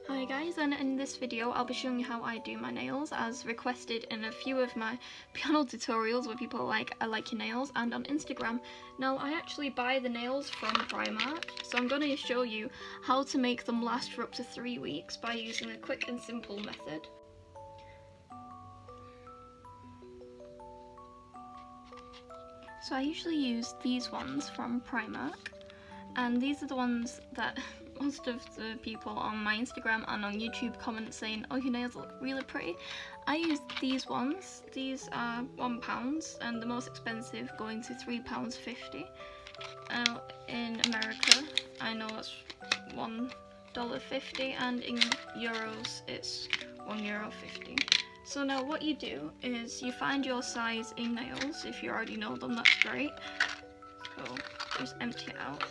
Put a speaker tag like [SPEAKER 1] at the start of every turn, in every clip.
[SPEAKER 1] Hi guys, and in this video I'll be showing you how I do my nails as requested in a few of my piano tutorials where people are like, I like your nails, and on Instagram. Now I actually buy the nails from Primark, so I'm going to show you how to make them last for up to 3 weeks by using a quick and simple method. So I usually use these ones from Primark, and these are the ones that most of the people on my Instagram and on YouTube comment saying, oh, your nails look really pretty. I use these ones. These are £1 and the most expensive going to £3.50. In America I know it's $1.50 and in euros it's €1.50. So now what you do is you find your size in nails. If you already know them, that's great. So just empty it out.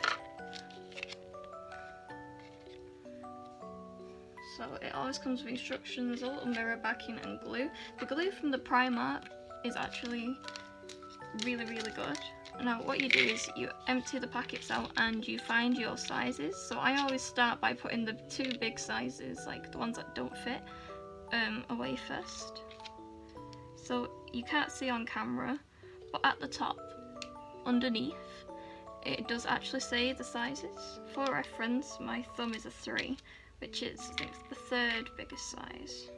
[SPEAKER 1] So it always comes with instructions, a little mirror backing and glue. The glue from the Primark is actually really good. Now what you do is you empty the packets out and you find your sizes. So I always start by putting the 2 big sizes, like the ones that don't fit, away first. So you can't see on camera, but at the top, underneath, it does actually say the sizes. For reference, my thumb is a 3. Which is, I think, the 3rd biggest size.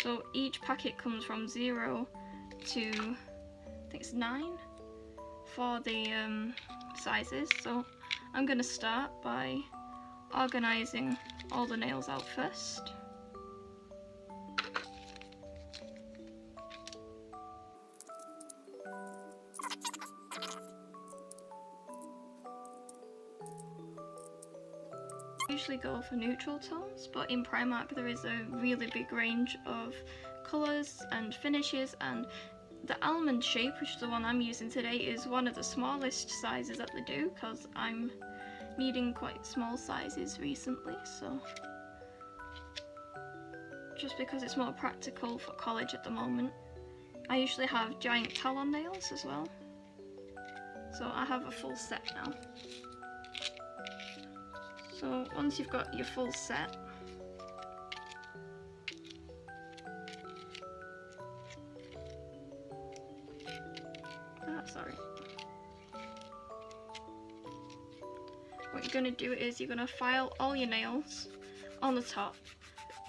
[SPEAKER 1] So each packet comes from 0 to, I think it's 9 for the sizes. So I'm going to start by organising all the nails out first. I usually go for neutral tones, but in Primark there is a really big range of colours and finishes, and the almond shape, which is the one I'm using today, is one of the smallest sizes that they do because I'm needing quite small sizes recently, so just because it's more practical for college at the moment. I usually have giant talon nails as well, so I have a full set now. So once you've got your full set, what you're going to do is you're going to file all your nails on the top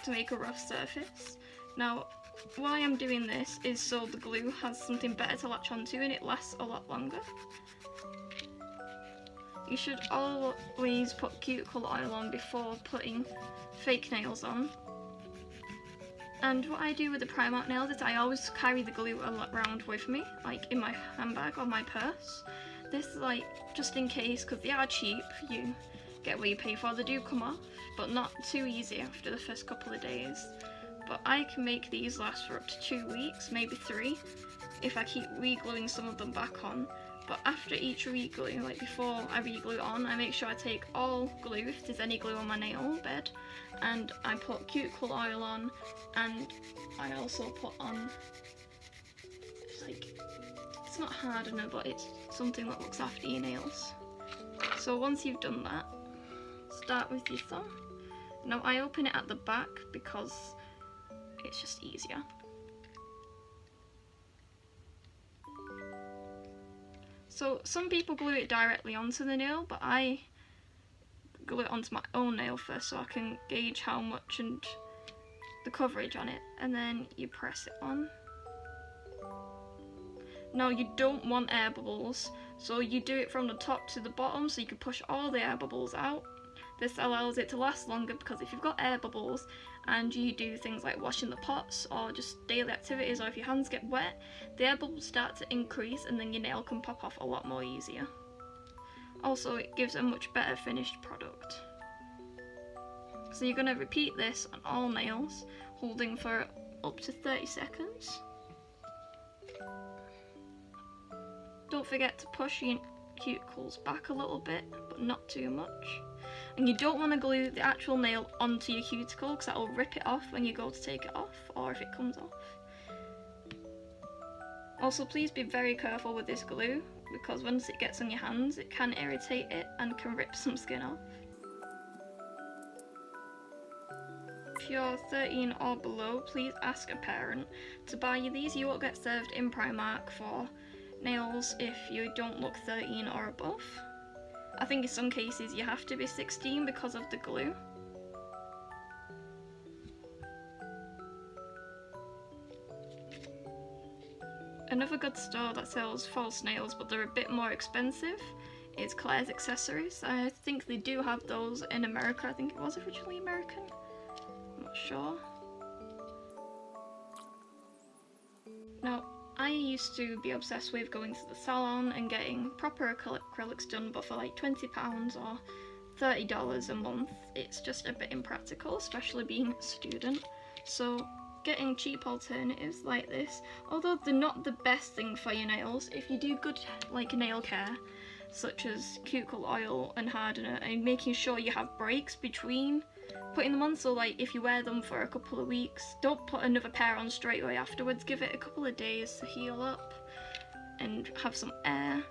[SPEAKER 1] to make a rough surface. Now why I'm doing this is so the glue has something better to latch onto and it lasts a lot longer. You should always put cuticle oil on before putting fake nails on. And what I do with the Primark nails is I always carry the glue around with me, like in my handbag or my purse. This is like just in case, because they are cheap, you get what you pay for. They do come off, but not too easy after the first couple of days. But I can make these last for up to 2 weeks, maybe 3, if I keep re-gluing some of them back on. But after each re-glue, like before I re-glue it on, I make sure I take all glue, if there's any glue on my nail bed, and I put cuticle oil on, and I also put on, it's not hardener, but it's something that looks after your nails. So once you've done that, start with your thumb. Now I open it at the back because it's just easier. So some people glue it directly onto the nail, but I glue it onto my own nail first so I can gauge how much and the coverage on it, and then you press it on. Now you don't want air bubbles, so you do it from the top to the bottom so you can push all the air bubbles out. This allows it to last longer, because if you've got air bubbles and you do things like washing the pots or just daily activities, or if your hands get wet, the air bubbles start to increase and then your nail can pop off a lot more easier. Also, it gives a much better finished product. So you're going to repeat this on all nails, holding for up to 30 seconds. Don't forget to push your cuticles back a little bit, but not too much. And you don't want to glue the actual nail onto your cuticle because that will rip it off when you go to take it off, or if it comes off. Also, please be very careful with this glue, because once it gets on your hands it can irritate it and can rip some skin off. If you're 13 or below, please ask a parent to buy you these. You won't get served in Primark for nails if you don't look 13 or above. I think in some cases you have to be 16 because of the glue. Another good store that sells false nails, but they're a bit more expensive, is Claire's Accessories. I think they do have those in America. I think it was originally American. I'm not sure. Now, I used to be obsessed with going to the salon and getting proper acrylics done, but for like £20 or $30 a month, it's just a bit impractical, especially being a student. So getting cheap alternatives like this, although they're not the best thing for your nails, if you do good like nail care, such as cuticle oil and hardener, and making sure you have breaks between putting them on, so like if you wear them for a couple of weeks, don't put another pair on straight away afterwards, give it a couple of days to heal up and have some air.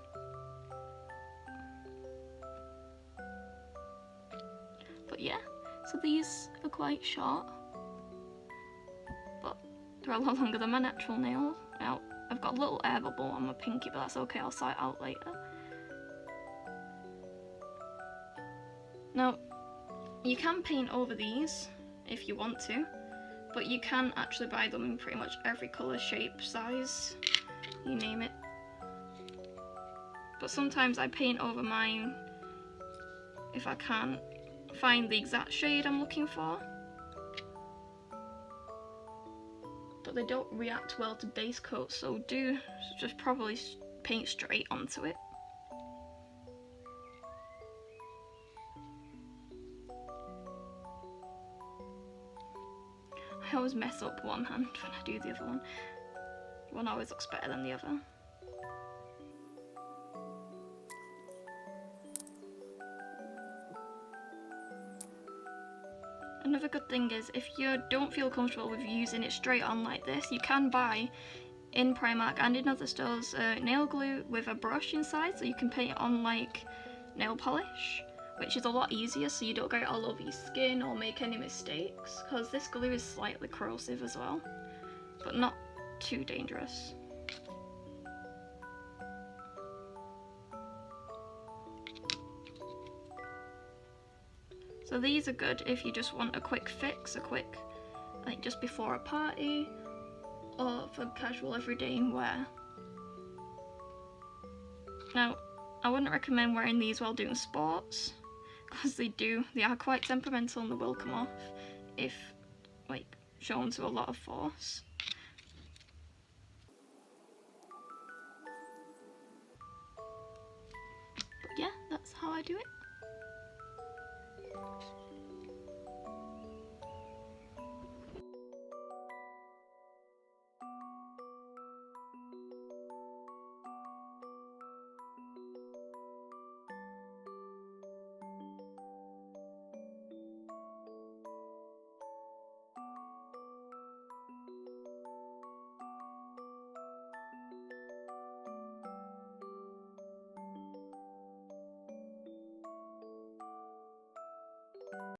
[SPEAKER 1] But yeah, so these are quite short, but they're a lot longer than my natural nail. Now, I've got a little air bubble on my pinky, but that's okay, I'll sort it out later. Now, you can paint over these if you want to, but you can actually buy them in pretty much every colour, shape, size, you name it. But sometimes I paint over mine if I can't find the exact shade I'm looking for. But they don't react well to base coats, so do just probably paint straight onto it. I always mess up one hand when I do the other one. One always looks better than the other. Another good thing is, if you don't feel comfortable with using it straight on like this, you can buy in Primark and in other stores nail glue with a brush inside, so you can paint it on like nail polish, which is a lot easier, so you don't get it all over your skin or make any mistakes, because this glue is slightly corrosive as well, but not too dangerous. So these are good if you just want a quick fix, like just before a party, or for casual everyday wear. Now, I wouldn't recommend wearing these while doing sports, because they are quite temperamental and they will come off if like shown to a lot of force. But yeah, that's how I do it.